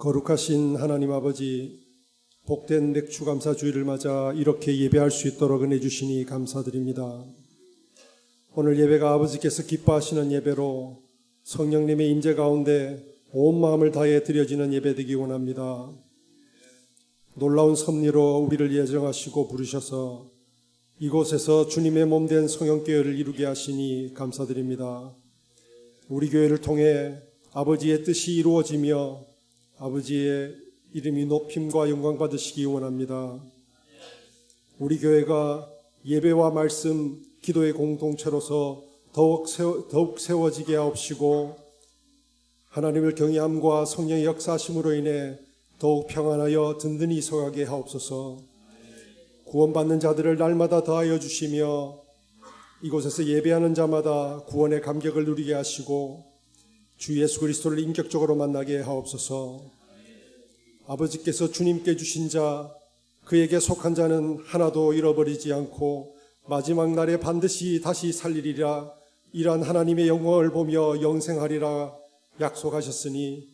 거룩하신 하나님 아버지, 복된 맥주감사주의를 맞아 이렇게 예배할 수 있도록 은혜 주시니 감사드립니다. 오늘 예배가 아버지께서 기뻐하시는 예배로 성령님의 임재 가운데 온 마음을 다해 드려지는 예배 되기 원합니다. 놀라운 섭리로 우리를 예정하시고 부르셔서 이곳에서 주님의 몸된 성령교회를 이루게 하시니 감사드립니다. 우리 교회를 통해 아버지의 뜻이 이루어지며 아버지의 이름이 높임과 영광 받으시기 원합니다. 우리 교회가 예배와 말씀, 기도의 공동체로서 더욱 세워지게 하옵시고 하나님을 경외함과 성령의 역사하심으로 인해 더욱 평안하여 든든히 서가게 하옵소서. 구원받는 자들을 날마다 더하여 주시며 이곳에서 예배하는 자마다 구원의 감격을 누리게 하시고 주 예수 그리스도를 인격적으로 만나게 하옵소서. 아버지께서 주님께 주신 자, 그에게 속한 자는 하나도 잃어버리지 않고 마지막 날에 반드시 다시 살리리라, 이러한 하나님의 영광을 보며 영생하리라 약속하셨으니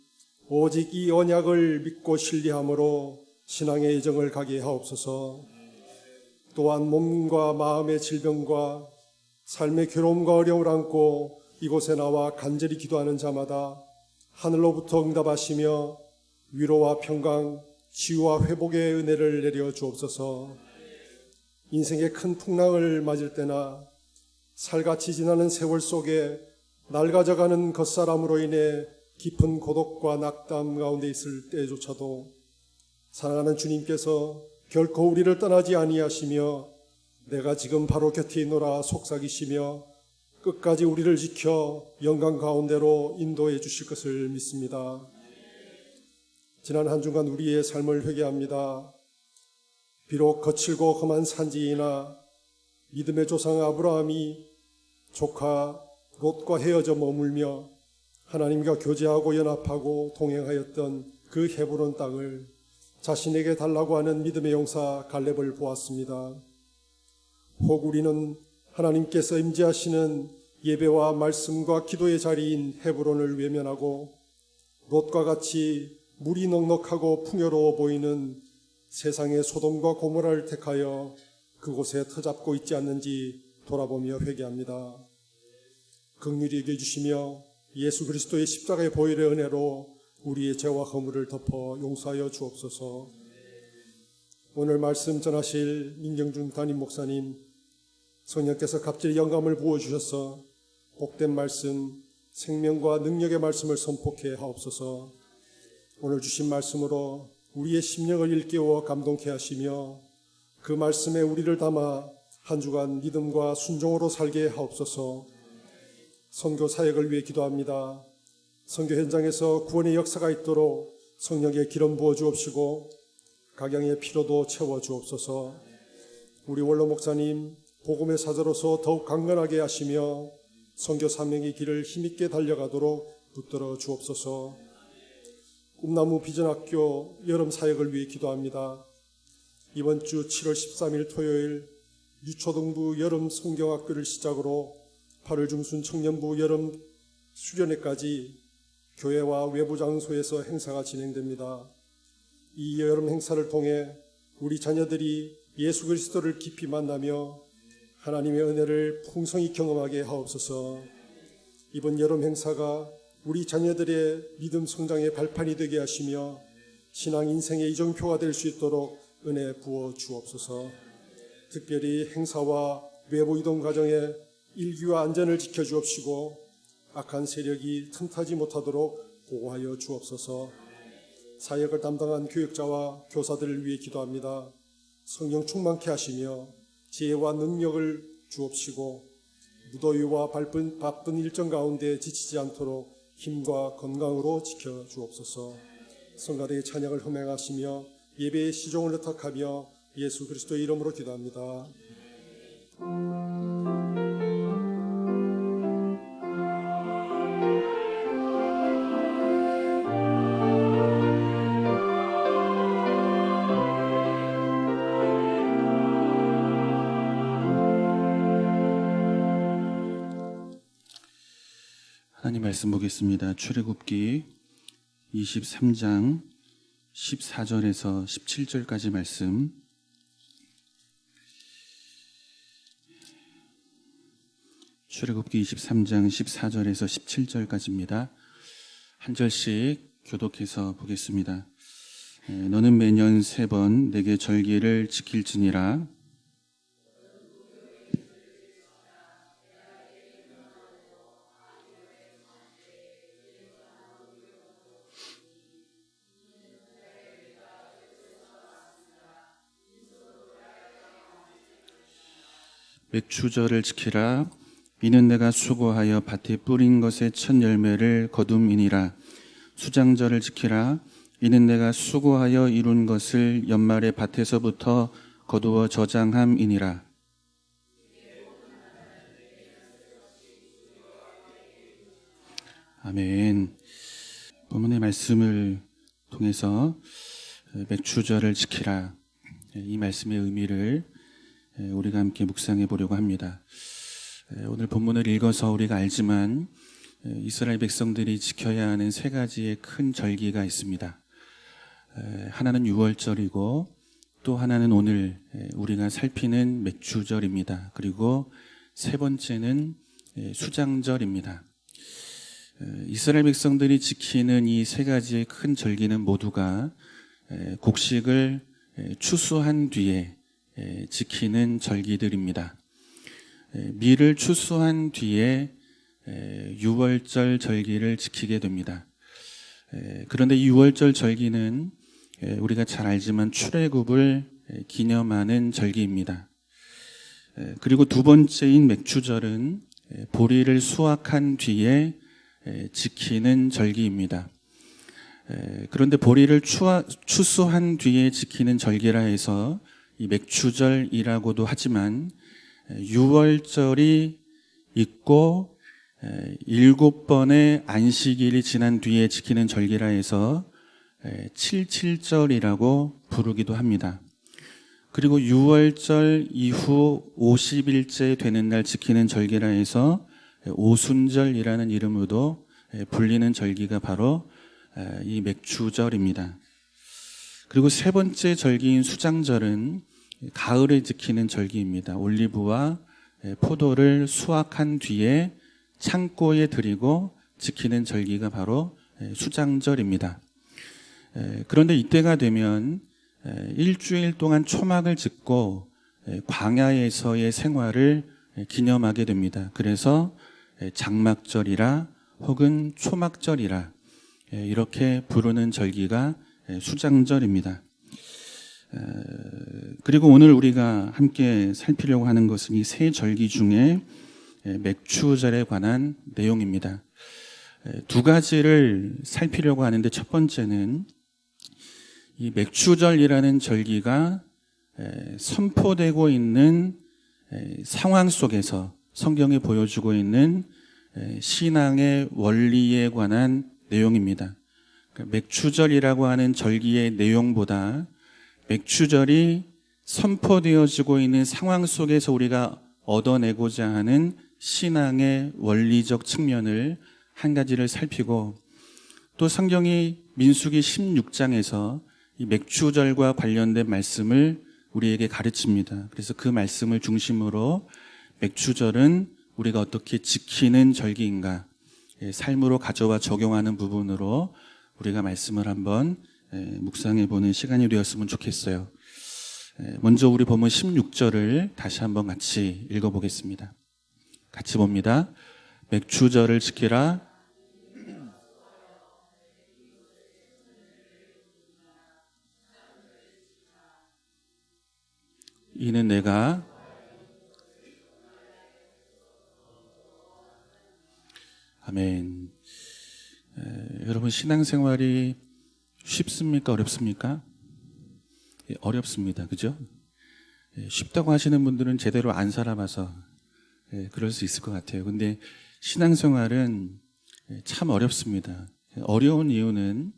오직 이 언약을 믿고 신뢰함으로 신앙의 여정을 가게 하옵소서. 또한 몸과 마음의 질병과 삶의 괴로움과 어려움을 안고 이곳에 나와 간절히 기도하는 자마다 하늘로부터 응답하시며 위로와 평강, 치유와 회복의 은혜를 내려 주옵소서. 인생의 큰 풍랑을 맞을 때나 살같이 지나는 세월 속에 낡아져가는 겉사람으로 인해 깊은 고독과 낙담 가운데 있을 때조차도 사랑하는 주님께서 결코 우리를 떠나지 아니하시며 내가 지금 바로 곁에 있노라 속삭이시며 끝까지 우리를 지켜 영광 가운데로 인도해 주실 것을 믿습니다. 지난 한 주간 우리의 삶을 회개합니다. 비록 거칠고 험한 산지이나 믿음의 조상 아브라함이 조카 롯과 헤어져 머물며 하나님과 교제하고 연합하고 동행하였던 그 헤브론 땅을 자신에게 달라고 하는 믿음의 용사 갈렙을 보았습니다. 혹 우리는 하나님께서 임재하시는 예배와 말씀과 기도의 자리인 헤브론을 외면하고 롯과 같이 물이 넉넉하고 풍요로워 보이는 세상의 소돔과 고모라를 택하여 그곳에 터잡고 있지 않는지 돌아보며 회개합니다. 긍휼히 여겨 주시며 예수 그리스도의 십자가의 보혈의 은혜로 우리의 죄와 허물을 덮어 용서하여 주옵소서. 오늘 말씀 전하실 민경준 담임 목사님, 성령께서 갑자기 영감을 부어주셔서 복된 말씀, 생명과 능력의 말씀을 선포케 하옵소서. 오늘 주신 말씀으로 우리의 심령을 일깨워 감동케 하시며 그 말씀에 우리를 담아 한 주간 믿음과 순종으로 살게 하옵소서. 선교 사역을 위해 기도합니다. 선교 현장에서 구원의 역사가 있도록 성령의 기름 부어 주옵시고 각양의 피로도 채워 주옵소서. 우리 원로 목사님 복음의 사자로서 더욱 강건하게 하시며 선교 사명의 길을 힘있게 달려가도록 붙들어 주옵소서. 꿈나무 비전학교 여름 사역을 위해 기도합니다. 이번 주 7월 13일 토요일 유초등부 여름 성경학교를 시작으로 8월 중순 청년부 여름 수련회까지 교회와 외부 장소에서 행사가 진행됩니다. 이 여름 행사를 통해 우리 자녀들이 예수 그리스도를 깊이 만나며 하나님의 은혜를 풍성히 경험하게 하옵소서. 이번 여름 행사가 우리 자녀들의 믿음 성장의 발판이 되게 하시며 신앙 인생의 이정표가 될 수 있도록 은혜 부어 주옵소서. 특별히 행사와 외부 이동 과정에 일기와 안전을 지켜 주옵시고 악한 세력이 틈타지 못하도록 보호하여 주옵소서. 사역을 담당한 교육자와 교사들을 위해 기도합니다. 성령 충만케 하시며 지혜와 능력을 주옵시고 무더위와 바쁜 일정 가운데 지치지 않도록 힘과 건강으로 지켜 주옵소서. 성가대의 찬양을 흠행하시며 예배의 시종을 의탁하며 예수 그리스도의 이름으로 기도합니다. 하나님 말씀 보겠습니다. 출애굽기 23장 14절에서 17절까지 말씀, 출애굽기 23장 14절에서 17절까지입니다. 한 절씩 교독해서 보겠습니다. 너는 매년 3번 내게 절기를 지킬지니라. 맥추절을 지키라. 이는 내가 수고하여 밭에 뿌린 것의 첫 열매를 거둠이니라. 수장절을 지키라. 이는 내가 수고하여 이룬 것을 연말에 밭에서부터 거두어 저장함이니라. 아멘. 본문의 말씀을 통해서 맥추절을 지키라, 이 말씀의 의미를 우리가 함께 묵상해 보려고 합니다. 오늘 본문을 읽어서 우리가 알지만 이스라엘 백성들이 지켜야 하는 3가지의 큰 절기가 있습니다. 하나는 유월절이고, 또 하나는 오늘 우리가 살피는 맥추절입니다. 그리고 3번째는 수장절입니다. 이스라엘 백성들이 지키는 이 3가지의 큰 절기는 모두가 곡식을 추수한 뒤에 지키는 절기들입니다. 밀을 추수한 뒤에 유월절 절기를 지키게 됩니다. 그런데 이 유월절 절기는 우리가 잘 알지만 출애굽을 기념하는 절기입니다. 그리고 2번째인 맥추절은 보리를 수확한 뒤에 지키는 절기입니다. 그런데 보리를 추수한 뒤에 지키는 절기라 해서 이 맥추절이라고도 하지만, 유월절이 있고 7번의 안식일이 지난 뒤에 지키는 절기라 해서 77절이라고 부르기도 합니다. 그리고 유월절 이후 50일째 되는 날 지키는 절기라 해서 오순절이라는 이름으로도 불리는 절기가 바로 이 맥추절입니다. 그리고 3번째 절기인 수장절은 가을에 지키는 절기입니다. 올리브와 포도를 수확한 뒤에 창고에 들이고 지키는 절기가 바로 수장절입니다. 그런데 이때가 되면 일주일 동안 초막을 짓고 광야에서의 생활을 기념하게 됩니다. 그래서 장막절이라 혹은 초막절이라 이렇게 부르는 절기가 수장절입니다. 그리고 오늘 우리가 함께 살피려고 하는 것은 이 3절기 중에 맥추절에 관한 내용입니다. 2가지를 살피려고 하는데, 첫 번째는 이 맥추절이라는 절기가 선포되고 있는 상황 속에서 성경이 보여주고 있는 신앙의 원리에 관한 내용입니다. 맥추절이라고 하는 절기의 내용보다 맥추절이 선포되어지고 있는 상황 속에서 우리가 얻어내고자 하는 신앙의 원리적 측면을 한 가지를 살피고, 또 성경이 민수기 16장에서 이 맥추절과 관련된 말씀을 우리에게 가르칩니다. 그래서 그 말씀을 중심으로 맥추절은 우리가 어떻게 지키는 절기인가, 삶으로 가져와 적용하는 부분으로 우리가 말씀을 한번 묵상해 보는 시간이 되었으면 좋겠어요. 먼저 우리 본문 16절을 다시 한번 같이 읽어보겠습니다. 같이 봅니다. 맥추절을 지키라. 이는 내가 아멘. 여러분, 신앙생활이 쉽습니까? 어렵습니까? 어렵습니다. 그죠? 쉽다고 하시는 분들은 제대로 안 살아봐서 그럴 수 있을 것 같아요. 근데 신앙생활은 참 어렵습니다. 어려운 이유는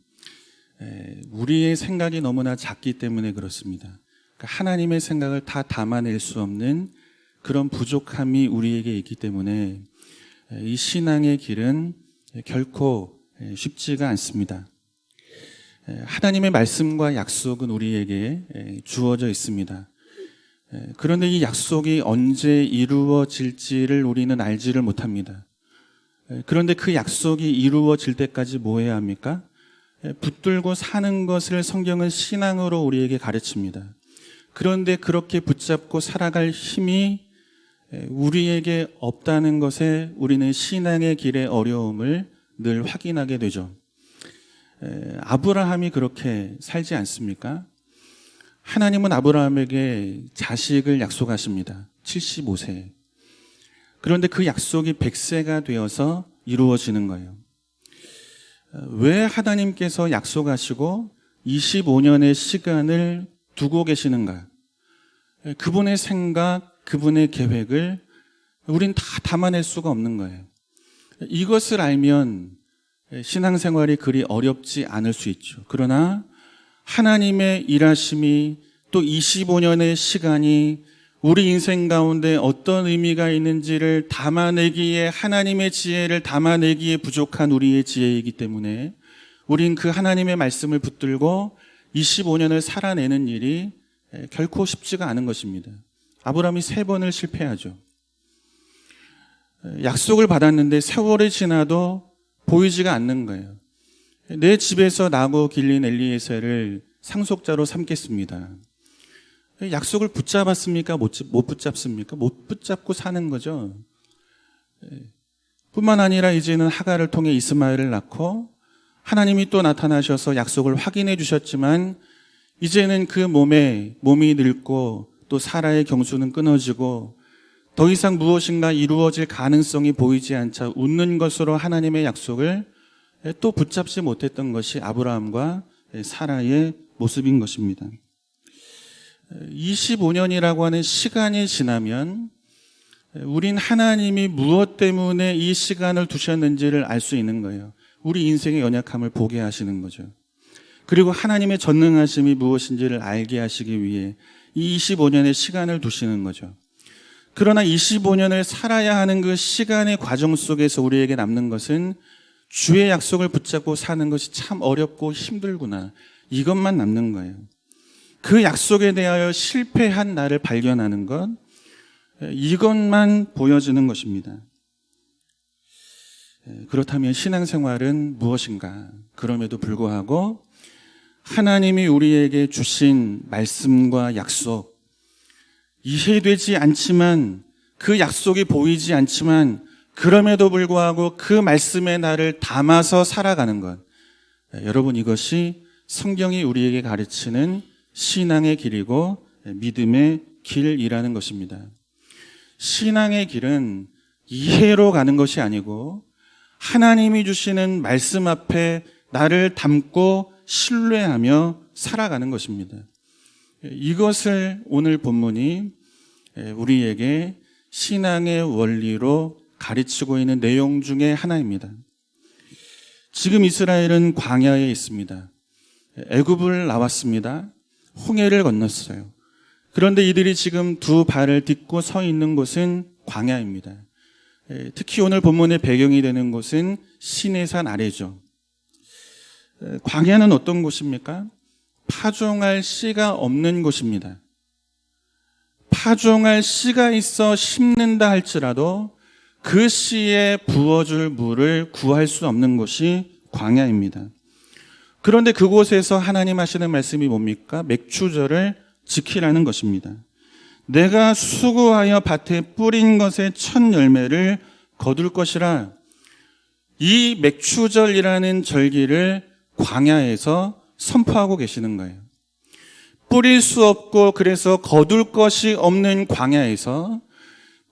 우리의 생각이 너무나 작기 때문에 그렇습니다. 그러니까 하나님의 생각을 다 담아낼 수 없는 그런 부족함이 우리에게 있기 때문에 이 신앙의 길은 결코 쉽지가 않습니다. 하나님의 말씀과 약속은 우리에게 주어져 있습니다. 그런데 이 약속이 언제 이루어질지를 우리는 알지를 못합니다. 그런데 그 약속이 이루어질 때까지 뭐 해야 합니까? 붙들고 사는 것을 성경은 신앙으로 우리에게 가르칩니다. 그런데 그렇게 붙잡고 살아갈 힘이 우리에게 없다는 것에 우리는 신앙의 길의 어려움을 늘 확인하게 되죠. 아브라함이 그렇게 살지 않습니까? 하나님은 아브라함에게 자식을 약속하십니다. 75세. 그런데 그 약속이 100세가 되어서 이루어지는 거예요. 왜 하나님께서 약속하시고 25년의 시간을 두고 계시는가? 그분의 생각, 그분의 계획을 우린 다 담아낼 수가 없는 거예요. 이것을 알면 신앙생활이 그리 어렵지 않을 수 있죠. 그러나 하나님의 일하심이 또 25년의 시간이 우리 인생 가운데 어떤 의미가 있는지를 담아내기에, 하나님의 지혜를 담아내기에 부족한 우리의 지혜이기 때문에 우린 그 하나님의 말씀을 붙들고 25년을 살아내는 일이 결코 쉽지가 않은 것입니다. 아브라함이 3번을 실패하죠. 약속을 받았는데 세월이 지나도 보이지가 않는 거예요. 내 집에서 나고 길린 엘리에셀을 상속자로 삼겠습니다. 약속을 붙잡았습니까? 못 붙잡습니까? 못 붙잡고 사는 거죠. 뿐만 아니라 이제는 하갈을 통해 이스마엘을 낳고 하나님이 또 나타나셔서 약속을 확인해 주셨지만 이제는 그 몸이 늙고 또 사라의 경수는 끊어지고 더 이상 무엇인가 이루어질 가능성이 보이지 않자 웃는 것으로 하나님의 약속을 또 붙잡지 못했던 것이 아브라함과 사라의 모습인 것입니다. 25년이라고 하는 시간이 지나면 우린 하나님이 무엇 때문에 이 시간을 두셨는지를 알 수 있는 거예요. 우리 인생의 연약함을 보게 하시는 거죠. 그리고 하나님의 전능하심이 무엇인지를 알게 하시기 위해 이 25년의 시간을 두시는 거죠. 그러나 25년을 살아야 하는 그 시간의 과정 속에서 우리에게 남는 것은 주의 약속을 붙잡고 사는 것이 참 어렵고 힘들구나. 이것만 남는 거예요. 그 약속에 대하여 실패한 나를 발견하는 것, 이것만 보여지는 것입니다. 그렇다면 신앙생활은 무엇인가? 그럼에도 불구하고 하나님이 우리에게 주신 말씀과 약속, 이해되지 않지만 그 약속이 보이지 않지만 그럼에도 불구하고 그 말씀에 나를 담아서 살아가는 것. 여러분, 이것이 성경이 우리에게 가르치는 신앙의 길이고 믿음의 길이라는 것입니다. 신앙의 길은 이해로 가는 것이 아니고 하나님이 주시는 말씀 앞에 나를 담고 신뢰하며 살아가는 것입니다. 이것을 오늘 본문이 우리에게 신앙의 원리로 가르치고 있는 내용 중에 하나입니다. 지금 이스라엘은 광야에 있습니다. 애굽을 나왔습니다. 홍해를 건넜어요. 그런데 이들이 지금 두 발을 딛고 서 있는 곳은 광야입니다. 특히 오늘 본문의 배경이 되는 곳은 시내산 아래죠. 광야는 어떤 곳입니까? 파종할 씨가 없는 곳입니다. 파종할 씨가 있어 심는다 할지라도 그 씨에 부어줄 물을 구할 수 없는 곳이 광야입니다. 그런데 그곳에서 하나님 하시는 말씀이 뭡니까? 맥추절을 지키라는 것입니다. 내가 수고하여 밭에 뿌린 것의 첫 열매를 거둘 것이라. 이 맥추절이라는 절기를 광야에서 선포하고 계시는 거예요. 뿌릴 수 없고 그래서 거둘 것이 없는 광야에서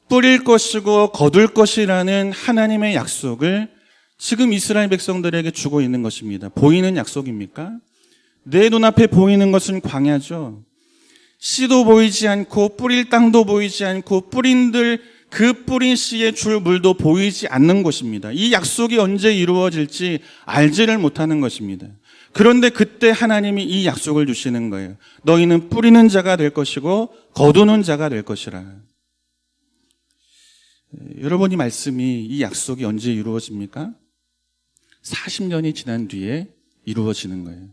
뿌릴 것이고 거둘 것이라는 하나님의 약속을 지금 이스라엘 백성들에게 주고 있는 것입니다. 보이는 약속입니까? 내 눈앞에 보이는 것은 광야죠. 씨도 보이지 않고 뿌릴 땅도 보이지 않고 그 뿌린 씨에 줄 물도 보이지 않는 곳입니다. 이 약속이 언제 이루어질지 알지를 못하는 것입니다. 그런데 그때 하나님이 이 약속을 주시는 거예요. 너희는 뿌리는 자가 될 것이고 거두는 자가 될 것이라. 여러분, 이 말씀이, 이 약속이 언제 이루어집니까? 40년이 지난 뒤에 이루어지는 거예요.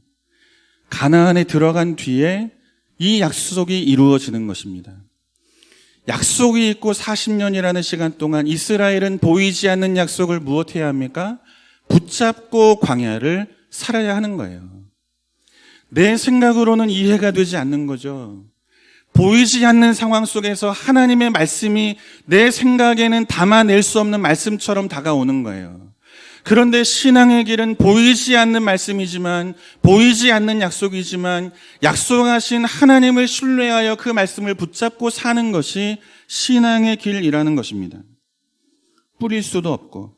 가나안에 들어간 뒤에 이 약속이 이루어지는 것입니다. 약속이 있고 40년이라는 시간 동안 이스라엘은 보이지 않는 약속을 무엇해야 합니까? 붙잡고 광야를 살아야 하는 거예요. 내 생각으로는 이해가 되지 않는 거죠. 보이지 않는 상황 속에서 하나님의 말씀이 내 생각에는 담아낼 수 없는 말씀처럼 다가오는 거예요. 그런데 신앙의 길은 보이지 않는 말씀이지만, 보이지 않는 약속이지만, 약속하신 하나님을 신뢰하여 그 말씀을 붙잡고 사는 것이 신앙의 길이라는 것입니다. 뿌릴 수도 없고,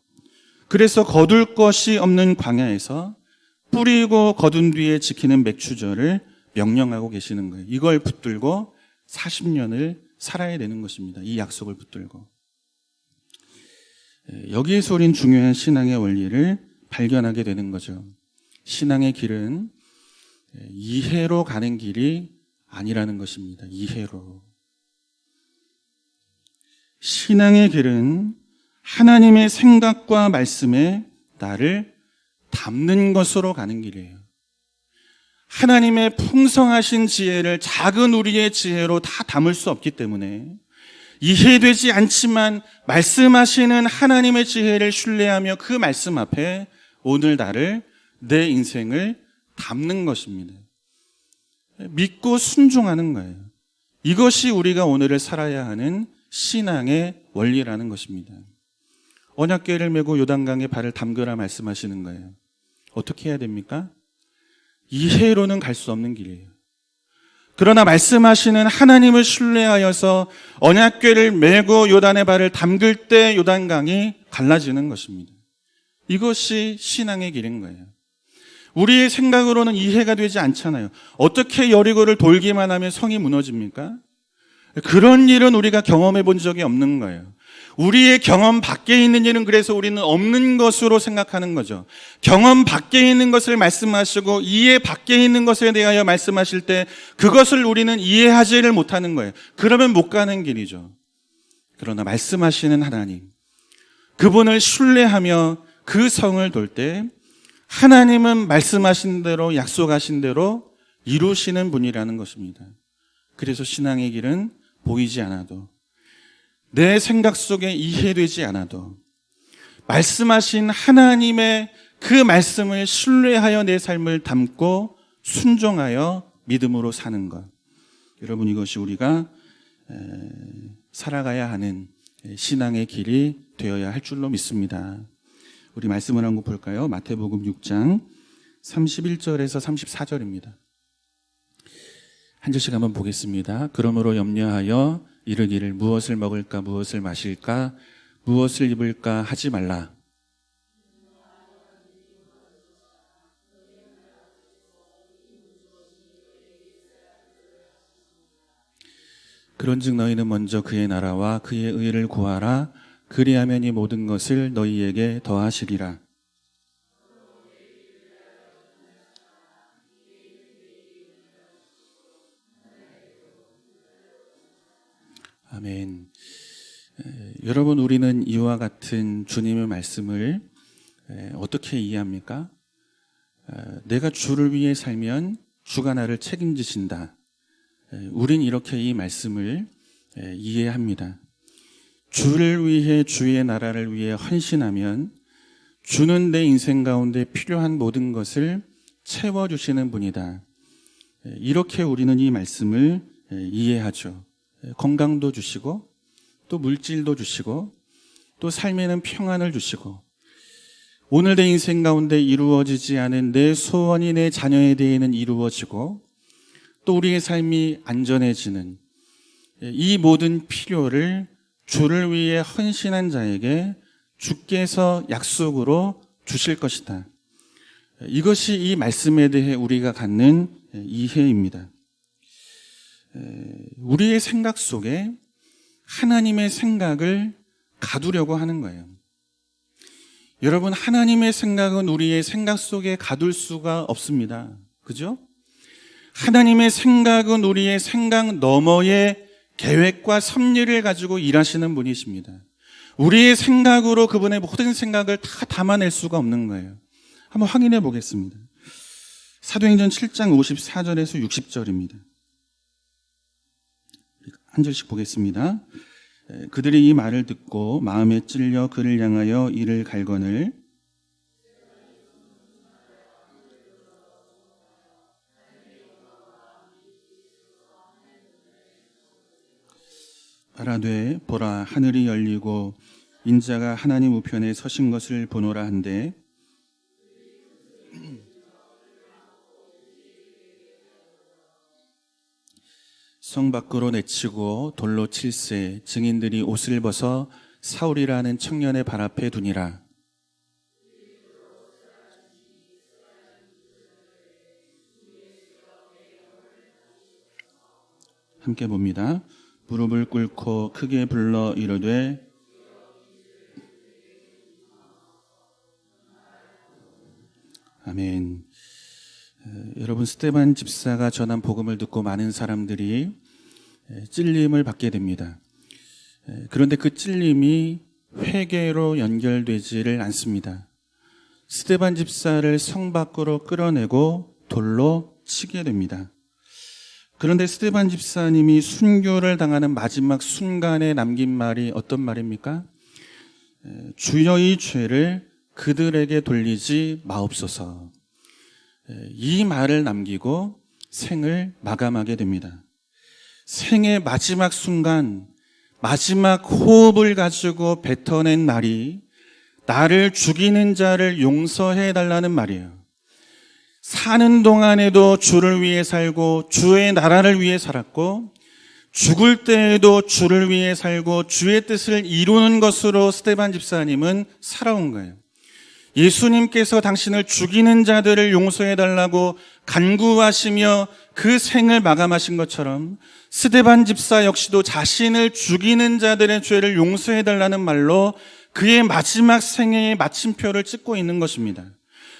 그래서 거둘 것이 없는 광야에서 뿌리고 거둔 뒤에 지키는 맥추절을 명령하고 계시는 거예요. 이걸 붙들고 40년을 살아야 되는 것입니다. 이 약속을 붙들고. 여기에서 우린 중요한 신앙의 원리를 발견하게 되는 거죠. 신앙의 길은 이해로 가는 길이 아니라는 것입니다. 이해로. 신앙의 길은 하나님의 생각과 말씀에 나를 담는 것으로 가는 길이에요. 하나님의 풍성하신 지혜를 작은 우리의 지혜로 다 담을 수 없기 때문에 이해되지 않지만 말씀하시는 하나님의 지혜를 신뢰하며 그 말씀 앞에 오늘 나를, 내 인생을 담는 것입니다. 믿고 순종하는 거예요. 이것이 우리가 오늘을 살아야 하는 신앙의 원리라는 것입니다. 언약궤를 메고 요단강에 발을 담그라 말씀하시는 거예요. 어떻게 해야 됩니까? 이해로는 갈 수 없는 길이에요. 그러나 말씀하시는 하나님을 신뢰하여서 언약궤를 메고 요단의 발을 담글 때 요단강이 갈라지는 것입니다. 이것이 신앙의 길인 거예요. 우리의 생각으로는 이해가 되지 않잖아요. 어떻게 여리고를 돌기만 하면 성이 무너집니까? 그런 일은 우리가 경험해 본 적이 없는 거예요. 우리의 경험 밖에 있는 일은 그래서 우리는 없는 것으로 생각하는 거죠. 경험 밖에 있는 것을 말씀하시고 이해 밖에 있는 것에 대하여 말씀하실 때 그것을 우리는 이해하지를 못하는 거예요. 그러면 못 가는 길이죠. 그러나 말씀하시는 하나님, 그분을 신뢰하며 그 성을 돌 때 하나님은 말씀하신 대로, 약속하신 대로 이루시는 분이라는 것입니다. 그래서 신앙의 길은 보이지 않아도, 내 생각 속에 이해되지 않아도 말씀하신 하나님의 그 말씀을 신뢰하여 내 삶을 담고 순종하여 믿음으로 사는 것. 여러분, 이것이 우리가 살아가야 하는 신앙의 길이 되어야 할 줄로 믿습니다. 우리 말씀을 한번 볼까요? 마태복음 6장 31절에서 34절입니다. 한 절씩 한번 보겠습니다. 그러므로 염려하여 이르기를 무엇을 먹을까, 무엇을 마실까, 무엇을 입을까 하지 말라. 그런즉 너희는 먼저 그의 나라와 그의 의를 구하라. 그리하면 이 모든 것을 너희에게 더하시리라. 아멘. 여러분, 우리는 이와 같은 주님의 말씀을 어떻게 이해합니까? 내가 주를 위해 살면 주가 나를 책임지신다. 우린 이렇게 이 말씀을 이해합니다. 주를 위해, 주의 나라를 위해 헌신하면 주는 내 인생 가운데 필요한 모든 것을 채워주시는 분이다. 이렇게 우리는 이 말씀을 이해하죠. 건강도 주시고, 또 물질도 주시고, 또 삶에는 평안을 주시고, 오늘 내 인생 가운데 이루어지지 않은 내 소원이 내 자녀에 대해는 이루어지고, 또 우리의 삶이 안전해지는 이 모든 필요를 주를 위해 헌신한 자에게 주께서 약속으로 주실 것이다. 이것이 이 말씀에 대해 우리가 갖는 이해입니다. 우리의 생각 속에 하나님의 생각을 가두려고 하는 거예요. 여러분, 하나님의 생각은 우리의 생각 속에 가둘 수가 없습니다. 그죠? 하나님의 생각은 우리의 생각 너머의 계획과 섭리를 가지고 일하시는 분이십니다. 우리의 생각으로 그분의 모든 생각을 다 담아낼 수가 없는 거예요. 한번 확인해 보겠습니다. 사도행전 7장 54절에서 60절입니다. 한 절씩 보겠습니다. 그들이 이 말을 듣고 마음에 찔려 그를 향하여 이를 갈거늘 말하되 보라 하늘이 열리고 인자가 하나님 우편에 서신 것을 보노라 한데 성 밖으로 내치고 돌로 칠세 증인들이 옷을 벗어 사울이라 하는 청년의 발 앞에 두니라. 함께 봅니다. 무릎을 꿇고 크게 불러 이르되 아멘. 여러분, 스데반 집사가 전한 복음을 듣고 많은 사람들이 찔림을 받게 됩니다. 그런데 그 찔림이 회개로 연결되지를 않습니다. 스데반 집사를 성 밖으로 끌어내고 돌로 치게 됩니다. 그런데 스데반 집사님이 순교를 당하는 마지막 순간에 남긴 말이 어떤 말입니까? 주여 이 죄를 그들에게 돌리지 마옵소서. 이 말을 남기고 생을 마감하게 됩니다. 생의 마지막 순간, 마지막 호흡을 가지고 뱉어낸 말이 나를 죽이는 자를 용서해 달라는 말이에요. 사는 동안에도 주를 위해 살고 주의 나라를 위해 살았고 죽을 때에도 주를 위해 살고 주의 뜻을 이루는 것으로 스데반 집사님은 살아온 거예요. 예수님께서 당신을 죽이는 자들을 용서해 달라고 간구하시며 그 생을 마감하신 것처럼 스데반 집사 역시도 자신을 죽이는 자들의 죄를 용서해 달라는 말로 그의 마지막 생애의 마침표를 찍고 있는 것입니다.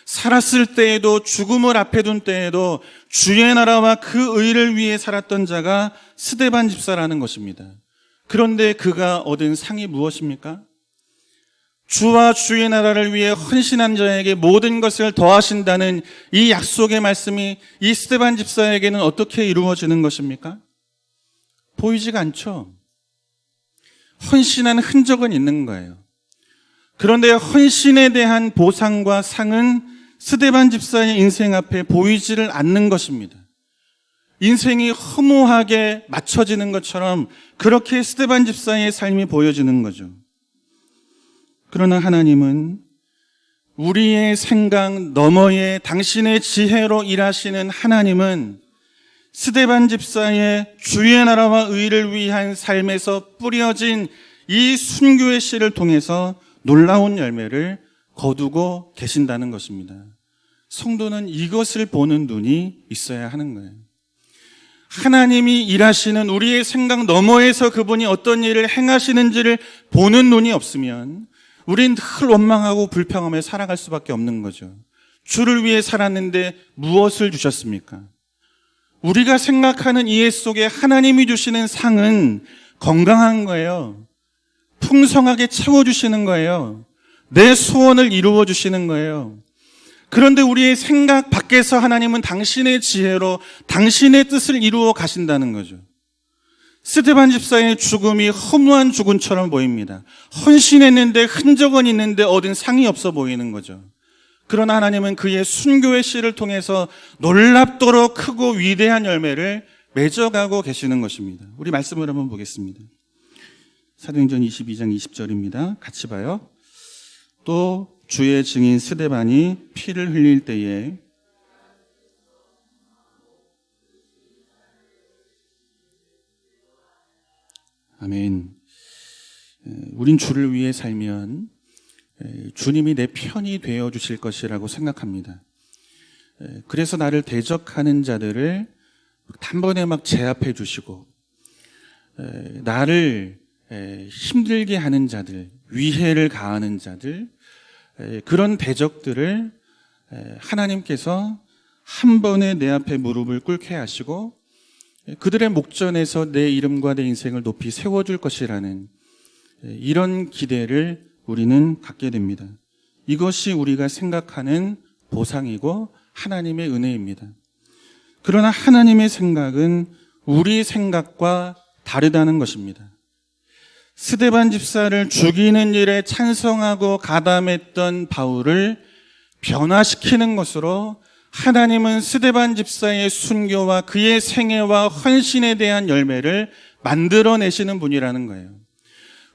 살았을 때에도 죽음을 앞에 둔 때에도 주의 나라와 그 의를 위해 살았던 자가 스데반 집사라는 것입니다. 그런데 그가 얻은 상이 무엇입니까? 주와 주의 나라를 위해 헌신한 자에게 모든 것을 더하신다는 이 약속의 말씀이 이 스데반 집사에게는 어떻게 이루어지는 것입니까? 보이지가 않죠. 헌신한 흔적은 있는 거예요. 그런데 헌신에 대한 보상과 상은 스데반 집사의 인생 앞에 보이지를 않는 것입니다. 인생이 허무하게 맞춰지는 것처럼 그렇게 스데반 집사의 삶이 보여지는 거죠. 그러나 하나님은 우리의 생각 너머에 당신의 지혜로 일하시는 하나님은 스데반 집사의 주의 나라와 의를 위한 삶에서 뿌려진 이 순교의 씨를 통해서 놀라운 열매를 거두고 계신다는 것입니다. 성도는 이것을 보는 눈이 있어야 하는 거예요. 하나님이 일하시는 우리의 생각 너머에서 그분이 어떤 일을 행하시는지를 보는 눈이 없으면 우린 늘 원망하고 불평하며 살아갈 수밖에 없는 거죠. 주를 위해 살았는데 무엇을 주셨습니까? 우리가 생각하는 이해 속에 하나님이 주시는 상은 건강한 거예요. 풍성하게 채워주시는 거예요. 내 소원을 이루어 주시는 거예요. 그런데 우리의 생각 밖에서 하나님은 당신의 지혜로 당신의 뜻을 이루어 가신다는 거죠. 스데반 집사의 죽음이 허무한 죽음처럼 보입니다. 헌신했는데 흔적은 있는데 얻은 상이 없어 보이는 거죠. 그러나 하나님은 그의 순교의 씨를 통해서 놀랍도록 크고 위대한 열매를 맺어가고 계시는 것입니다. 우리 말씀을 한번 보겠습니다. 사도행전 22장 20절입니다. 같이 봐요. 또 주의 증인 스데반이 피를 흘릴 때에 아멘. 우린 주를 위해 살면 주님이 내 편이 되어 주실 것이라고 생각합니다. 그래서 나를 대적하는 자들을 단번에 막 제압해 주시고 나를 힘들게 하는 자들, 위해를 가하는 자들, 그런 대적들을 하나님께서 한 번에 내 앞에 무릎을 꿇게 하시고 그들의 목전에서 내 이름과 내 인생을 높이 세워줄 것이라는 이런 기대를 우리는 갖게 됩니다. 이것이 우리가 생각하는 보상이고 하나님의 은혜입니다. 그러나 하나님의 생각은 우리 생각과 다르다는 것입니다. 스데반 집사를 죽이는 일에 찬성하고 가담했던 바울을 변화시키는 것으로 하나님은 스데반 집사의 순교와 그의 생애와 헌신에 대한 열매를 만들어내시는 분이라는 거예요.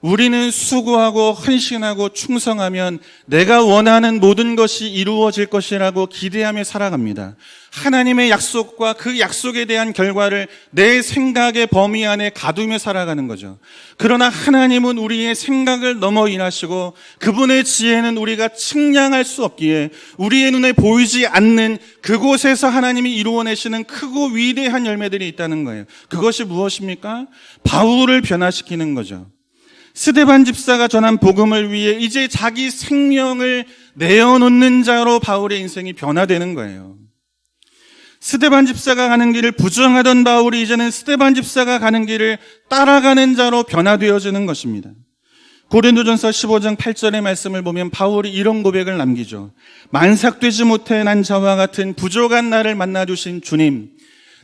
우리는 수고하고 헌신하고 충성하면 내가 원하는 모든 것이 이루어질 것이라고 기대하며 살아갑니다. 하나님의 약속과 그 약속에 대한 결과를 내 생각의 범위 안에 가두며 살아가는 거죠. 그러나 하나님은 우리의 생각을 넘어 일하시고 그분의 지혜는 우리가 측량할 수 없기에 우리의 눈에 보이지 않는 그곳에서 하나님이 이루어내시는 크고 위대한 열매들이 있다는 거예요. 그것이 무엇입니까? 바울을 변화시키는 거죠. 스데반 집사가 전한 복음을 위해 이제 자기 생명을 내어놓는 자로 바울의 인생이 변화되는 거예요. 스데반 집사가 가는 길을 부정하던 바울이 이제는 스데반 집사가 가는 길을 따라가는 자로 변화되어지는 것입니다. 고린도전서 15장 8절의 말씀을 보면 바울이 이런 고백을 남기죠. 만삭되지 못해 난 자와 같은 부족한 나를 만나주신 주님,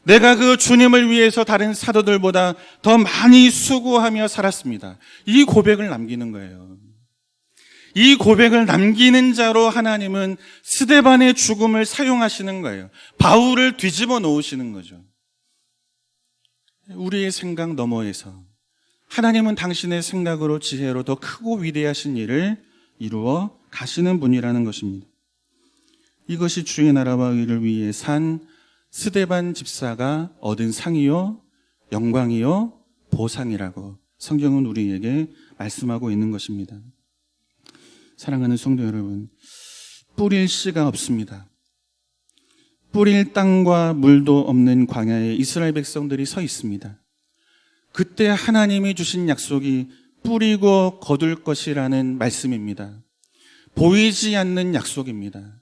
내가 그 주님을 위해서 다른 사도들보다 더 많이 수고하며 살았습니다. 이 고백을 남기는 거예요. 이 고백을 남기는 자로 하나님은 스데반의 죽음을 사용하시는 거예요. 바울을 뒤집어 놓으시는 거죠. 우리의 생각 너머에서 하나님은 당신의 생각으로 지혜로 더 크고 위대하신 일을 이루어 가시는 분이라는 것입니다. 이것이 주의 나라와 의를 위해 산 스데반 집사가 얻은 상이요, 영광이요, 보상이라고 성경은 우리에게 말씀하고 있는 것입니다. 사랑하는 성도 여러분, 뿌릴 씨가 없습니다. 뿌릴 땅과 물도 없는 광야에 이스라엘 백성들이 서 있습니다. 그때 하나님이 주신 약속이 뿌리고 거둘 것이라는 말씀입니다. 보이지 않는 약속입니다.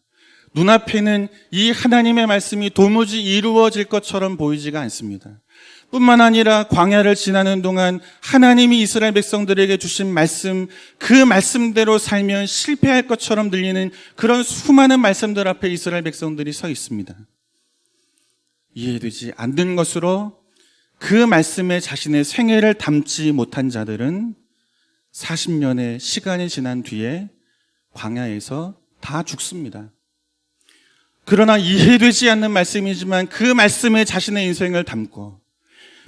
눈앞에는 이 하나님의 말씀이 도무지 이루어질 것처럼 보이지가 않습니다. 뿐만 아니라 광야를 지나는 동안 하나님이 이스라엘 백성들에게 주신 말씀, 그 말씀대로 살면 실패할 것처럼 들리는 그런 수많은 말씀들 앞에 이스라엘 백성들이 서 있습니다. 이해되지 않는 것으로 그 말씀에 자신의 생애를 담지 못한 자들은 40년의 시간이 지난 뒤에 광야에서 다 죽습니다. 그러나 이해되지 않는 말씀이지만 그 말씀에 자신의 인생을 담고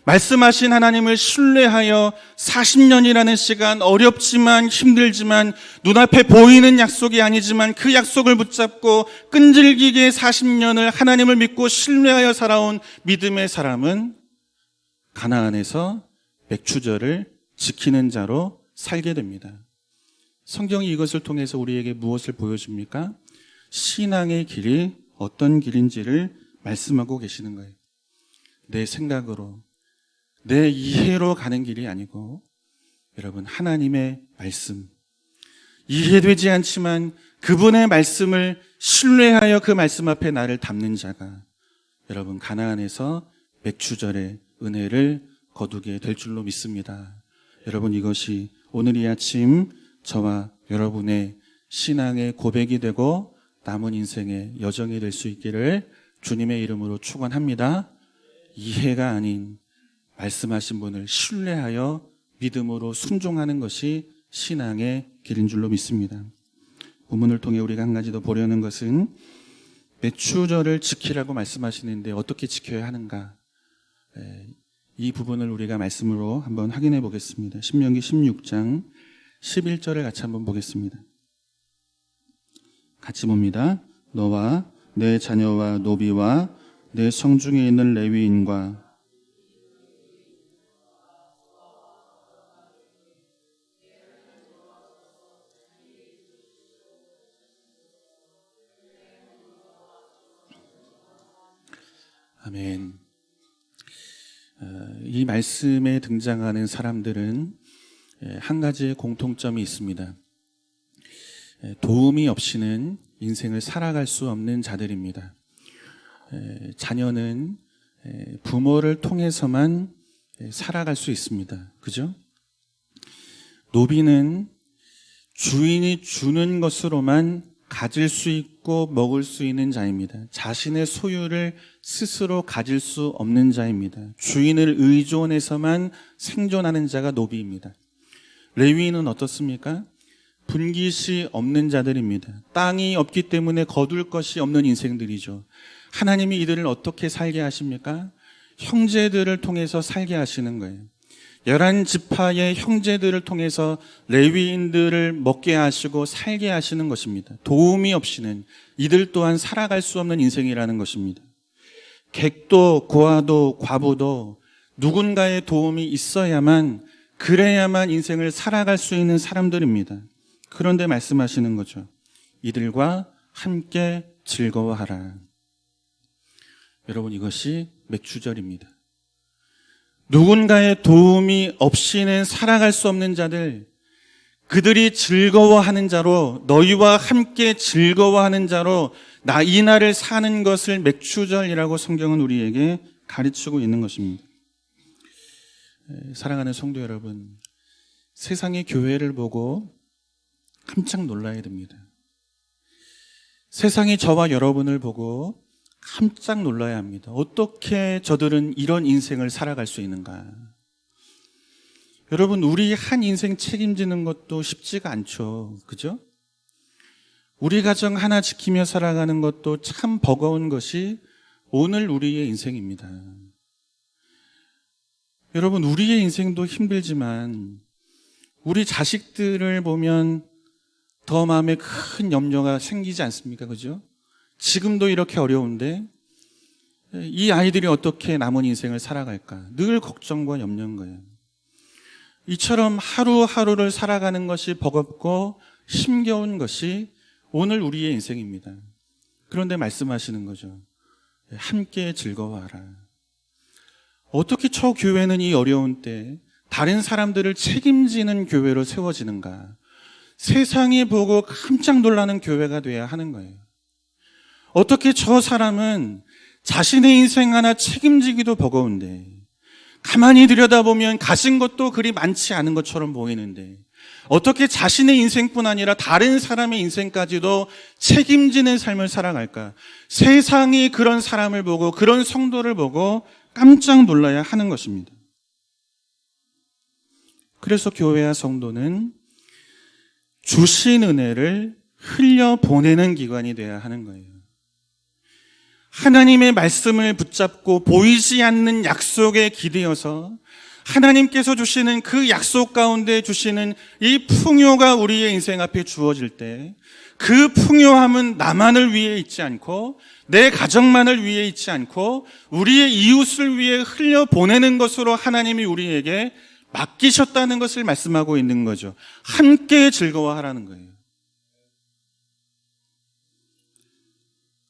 말씀하신 하나님을 신뢰하여 40년이라는 시간, 어렵지만 힘들지만 눈앞에 보이는 약속이 아니지만 그 약속을 붙잡고 끈질기게 40년을 하나님을 믿고 신뢰하여 살아온 믿음의 사람은 가나안에서 맥추절을 지키는 자로 살게 됩니다. 성경이 이것을 통해서 우리에게 무엇을 보여줍니까? 신앙의 길이 어떤 길인지를 말씀하고 계시는 거예요. 내 생각으로, 내 이해로 가는 길이 아니고 여러분 하나님의 말씀, 이해되지 않지만 그분의 말씀을 신뢰하여 그 말씀 앞에 나를 담는 자가 여러분 가나안에서 맥추절의 은혜를 거두게 될 줄로 믿습니다. 여러분 이것이 오늘 이 아침 저와 여러분의 신앙의 고백이 되고 남은 인생의 여정이 될 수 있기를 주님의 이름으로 축원합니다. 이해가 아닌 말씀하신 분을 신뢰하여 믿음으로 순종하는 것이 신앙의 길인 줄로 믿습니다. 본문을 통해 우리가 한 가지 더 보려는 것은 맥추절을 지키라고 말씀하시는데 어떻게 지켜야 하는가, 이 부분을 우리가 말씀으로 한번 확인해 보겠습니다. 신명기 16장 11절을 같이 한번 보겠습니다. 같이 봅니다. 너와 내 자녀와 노비와 내 성중에 있는 레위인과 아멘. 이 말씀에 등장하는 사람들은 한 가지의 공통점이 있습니다. 도움이 없이는 인생을 살아갈 수 없는 자들입니다. 자녀는 부모를 통해서만 살아갈 수 있습니다. 그죠? 노비는 주인이 주는 것으로만 가질 수 있고 먹을 수 있는 자입니다. 자신의 소유를 스스로 가질 수 없는 자입니다. 주인을 의존해서만 생존하는 자가 노비입니다. 레위인은 어떻습니까? 분깃이 없는 자들입니다. 땅이 없기 때문에 거둘 것이 없는 인생들이죠. 하나님이 이들을 어떻게 살게 하십니까? 형제들을 통해서 살게 하시는 거예요. 11지파의 형제들을 통해서 레위인들을 먹게 하시고 살게 하시는 것입니다. 도움이 없이는 이들 또한 살아갈 수 없는 인생이라는 것입니다. 객도 고아도 과부도 누군가의 도움이 있어야만, 그래야만 인생을 살아갈 수 있는 사람들입니다. 그런데 말씀하시는 거죠. 이들과 함께 즐거워하라. 여러분, 이것이 맥주절입니다. 누군가의 도움이 없이는 살아갈 수 없는 자들, 그들이 즐거워하는 자로, 너희와 함께 즐거워하는 자로 이 날을 사는 것을 맥주절이라고 성경은 우리에게 가르치고 있는 것입니다. 사랑하는 성도 여러분, 세상의 교회를 보고 깜짝 놀라야 됩니다. 세상이 저와 여러분을 보고 깜짝 놀라야 합니다. 어떻게 저들은 이런 인생을 살아갈 수 있는가? 여러분, 우리 한 인생 책임지는 것도 쉽지가 않죠. 그죠? 우리 가정 하나 지키며 살아가는 것도 참 버거운 것이 오늘 우리의 인생입니다. 여러분, 우리의 인생도 힘들지만 우리 자식들을 보면 더 마음에 큰 염려가 생기지 않습니까? 그죠? 지금도 이렇게 어려운데 이 아이들이 어떻게 남은 인생을 살아갈까? 늘 걱정과 염려인 거예요. 이처럼 하루하루를 살아가는 것이 버겁고 힘겨운 것이 오늘 우리의 인생입니다. 그런데 말씀하시는 거죠. 함께 즐거워하라. 어떻게 저 교회는 이 어려운 때 다른 사람들을 책임지는 교회로 세워지는가? 세상이 보고 깜짝 놀라는 교회가 돼야 하는 거예요. 어떻게 저 사람은 자신의 인생 하나 책임지기도 버거운데, 가만히 들여다보면 가진 것도 그리 많지 않은 것처럼 보이는데, 어떻게 자신의 인생뿐 아니라 다른 사람의 인생까지도 책임지는 삶을 살아갈까? 세상이 그런 사람을 보고, 그런 성도를 보고 깜짝 놀라야 하는 것입니다. 그래서 교회와 성도는 주신 은혜를 흘려보내는 기관이 되어야 하는 거예요. 하나님의 말씀을 붙잡고 보이지 않는 약속에 기대어서 하나님께서 주시는 그 약속 가운데 주시는 이 풍요가 우리의 인생 앞에 주어질 때, 그 풍요함은 나만을 위해 있지 않고 내 가정만을 위해 있지 않고 우리의 이웃을 위해 흘려보내는 것으로 하나님이 우리에게 맡기셨다는 것을 말씀하고 있는 거죠. 함께 즐거워하라는 거예요.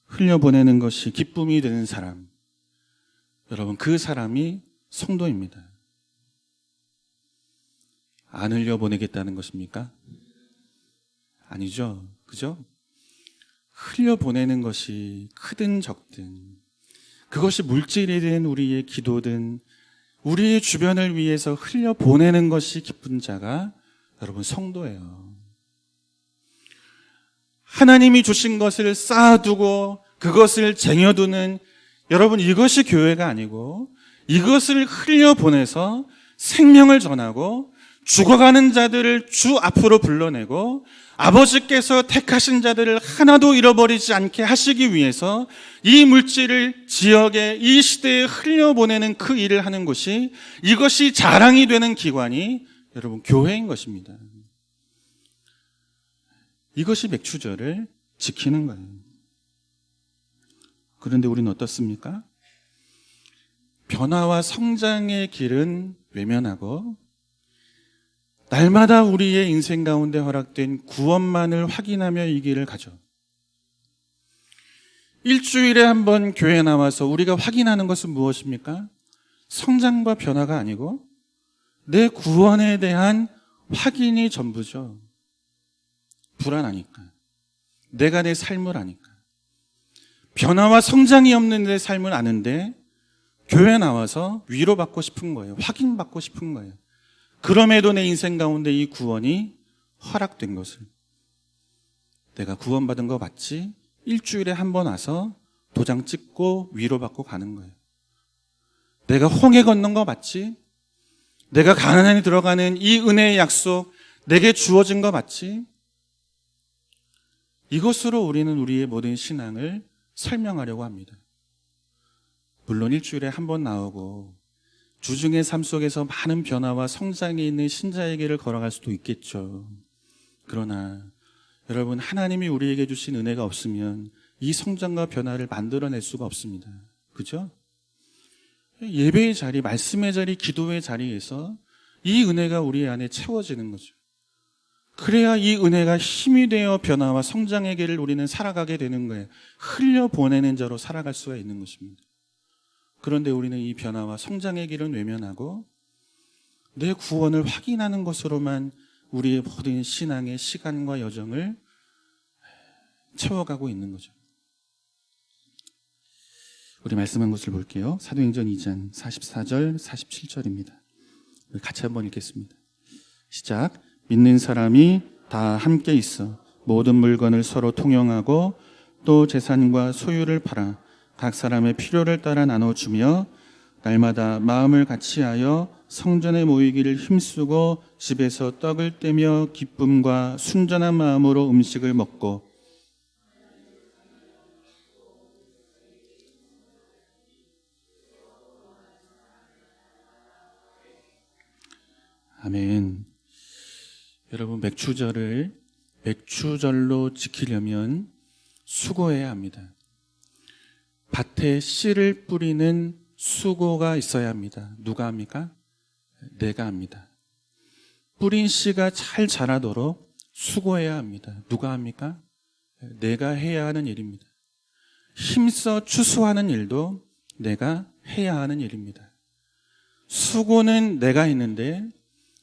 흘려보내는 것이 기쁨이 되는 사람, 여러분, 그 사람이 성도입니다. 안 흘려보내겠다는 것입니까? 아니죠. 그죠? 흘려보내는 것이 크든 적든, 그것이 물질이든 우리의 기도든 우리의 주변을 위해서 흘려보내는 것이 기쁜 자가 여러분 성도예요. 하나님이 주신 것을 쌓아두고 그것을 쟁여두는, 여러분, 이것이 교회가 아니고 이것을 흘려보내서 생명을 전하고 죽어가는 자들을 주 앞으로 불러내고 아버지께서 택하신 자들을 하나도 잃어버리지 않게 하시기 위해서 이 물질을 지역에, 이 시대에 흘려보내는 그 일을 하는 곳이, 이것이 자랑이 되는 기관이 여러분 교회인 것입니다. 이것이 맥추절을 지키는 거예요. 그런데 우리는 어떻습니까? 변화와 성장의 길은 외면하고 날마다 우리의 인생 가운데 허락된 구원만을 확인하며 이 길을 가죠. 일주일에 한 번 교회에 나와서 우리가 확인하는 것은 무엇입니까? 성장과 변화가 아니고 내 구원에 대한 확인이 전부죠. 불안하니까, 내가 내 삶을 아니까, 변화와 성장이 없는 내 삶을 아는데 교회 나와서 위로받고 싶은 거예요. 확인받고 싶은 거예요. 그럼에도 내 인생 가운데 이 구원이 허락된 것을. 내가 구원받은 거 맞지? 일주일에 한 번 와서 도장 찍고 위로받고 가는 거예요. 내가 홍해 건넌 거 맞지? 내가 가나안에 들어가는 이 은혜의 약속 내게 주어진 거 맞지? 이것으로 우리는 우리의 모든 신앙을 설명하려고 합니다. 물론 일주일에 한 번 나오고 주중의 삶 속에서 많은 변화와 성장이 있는 신자의 길을 걸어갈 수도 있겠죠. 그러나 여러분, 하나님이 우리에게 주신 은혜가 없으면 이 성장과 변화를 만들어낼 수가 없습니다. 그죠? 예배의 자리, 말씀의 자리, 기도의 자리에서 이 은혜가 우리 안에 채워지는 거죠. 그래야 이 은혜가 힘이 되어 변화와 성장의 길을 우리는 살아가게 되는 거예요. 흘려보내는 자로 살아갈 수가 있는 것입니다. 그런데 우리는 이 변화와 성장의 길은 외면하고 내 구원을 확인하는 것으로만 우리의 모든 신앙의 시간과 여정을 채워가고 있는 거죠. 우리 말씀한 것을 볼게요. 사도행전 2장 44절 47절입니다. 같이 한번 읽겠습니다. 시작. 믿는 사람이 다 함께 있어 모든 물건을 서로 통용하고 또 재산과 소유를 팔아 각 사람의 필요를 따라 나눠주며 날마다 마음을 같이하여 성전에 모이기를 힘쓰고 집에서 떡을 떼며 기쁨과 순전한 마음으로 음식을 먹고 아멘. 여러분, 맥추절로 지키려면 수고해야 합니다. 밭에 씨를 뿌리는 수고가 있어야 합니다. 누가 합니까? 내가 합니다. 뿌린 씨가 잘 자라도록 수고해야 합니다. 누가 합니까? 내가 해야 하는 일입니다. 힘써 추수하는 일도 내가 해야 하는 일입니다. 수고는 내가 했는데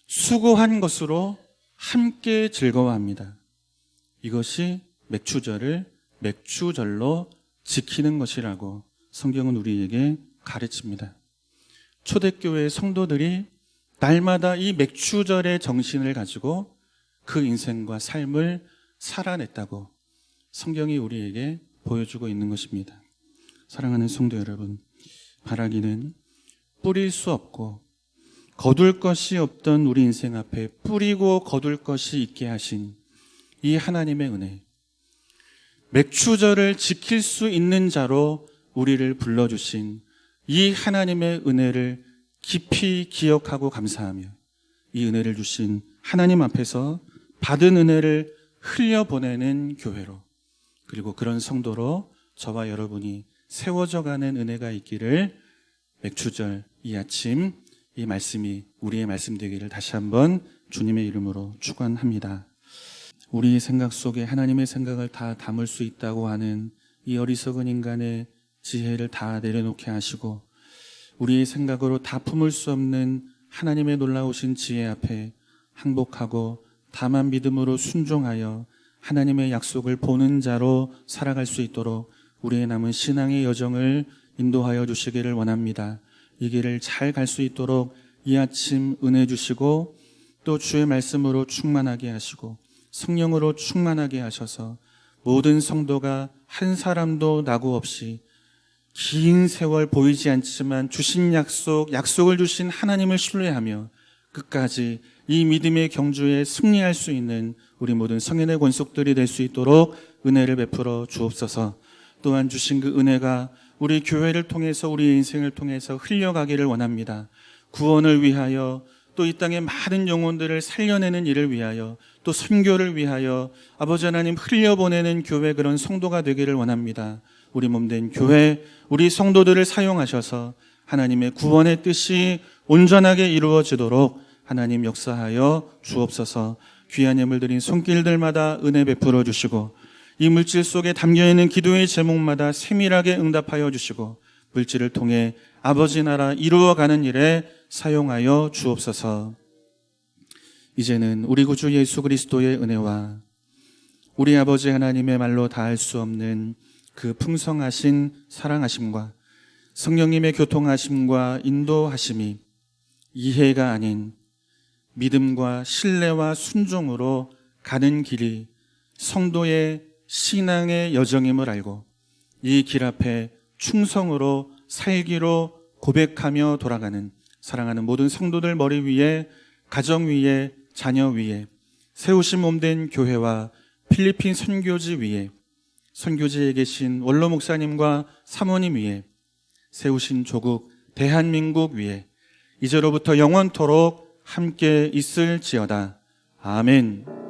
수고한 것으로 함께 즐거워합니다. 이것이 맥추절을 맥추절로 지키는 것이라고 성경은 우리에게 가르칩니다. 초대교회 성도들이 날마다 이 맥추절의 정신을 가지고 그 인생과 삶을 살아냈다고 성경이 우리에게 보여주고 있는 것입니다. 사랑하는 성도 여러분, 바라기는 뿌릴 수 없고 거둘 것이 없던 우리 인생 앞에 뿌리고 거둘 것이 있게 하신 이 하나님의 은혜, 맥추절을 지킬 수 있는 자로 우리를 불러주신 이 하나님의 은혜를 깊이 기억하고 감사하며 이 은혜를 주신 하나님 앞에서 받은 은혜를 흘려보내는 교회로, 그리고 그런 성도로 저와 여러분이 세워져가는 은혜가 있기를 맥추절 이 아침 이 말씀이 우리의 말씀 되기를 다시 한번 주님의 이름으로 축원합니다. 우리의 생각 속에 하나님의 생각을 다 담을 수 있다고 하는 이 어리석은 인간의 지혜를 다 내려놓게 하시고 우리의 생각으로 다 품을 수 없는 하나님의 놀라우신 지혜 앞에 항복하고 다만 믿음으로 순종하여 하나님의 약속을 보는 자로 살아갈 수 있도록 우리의 남은 신앙의 여정을 인도하여 주시기를 원합니다. 이 길을 잘 갈 수 있도록 이 아침 은혜 주시고 또 주의 말씀으로 충만하게 하시고 성령으로 충만하게 하셔서 모든 성도가 한 사람도 낙오 없이 긴 세월 보이지 않지만 주신 약속을 주신 하나님을 신뢰하며 끝까지 이 믿음의 경주에 승리할 수 있는 우리 모든 성인의 권속들이 될 수 있도록 은혜를 베풀어 주옵소서. 또한 주신 그 은혜가 우리 교회를 통해서 우리 인생을 통해서 흘려가기를 원합니다. 구원을 위하여 또 이 땅의 많은 영혼들을 살려내는 일을 위하여 또 선교를 위하여 아버지 하나님 흘려보내는 교회 그런 성도가 되기를 원합니다. 우리 몸된 교회, 우리 성도들을 사용하셔서 하나님의 구원의 뜻이 온전하게 이루어지도록 하나님 역사하여 주옵소서. 귀한 예물 드린 손길들마다 은혜 베풀어 주시고 이 물질 속에 담겨있는 기도의 제목마다 세밀하게 응답하여 주시고 물질을 통해 아버지 나라 이루어가는 일에 사용하여 주옵소서. 이제는 우리 구주 예수 그리스도의 은혜와 우리 아버지 하나님의 말로 다할 수 없는 그 풍성하신 사랑하심과 성령님의 교통하심과 인도하심이 이해가 아닌 믿음과 신뢰와 순종으로 가는 길이 성도의 신앙의 여정임을 알고 이 길 앞에 충성으로 살기로 고백하며 돌아가는 사랑하는 모든 성도들 머리 위에, 가정 위에, 자녀 위에, 세우신 몸된 교회와 필리핀 선교지 위에, 선교지에 계신 원로 목사님과 사모님 위에, 세우신 조국 대한민국 위에 이제로부터 영원토록 함께 있을지어다. 아멘.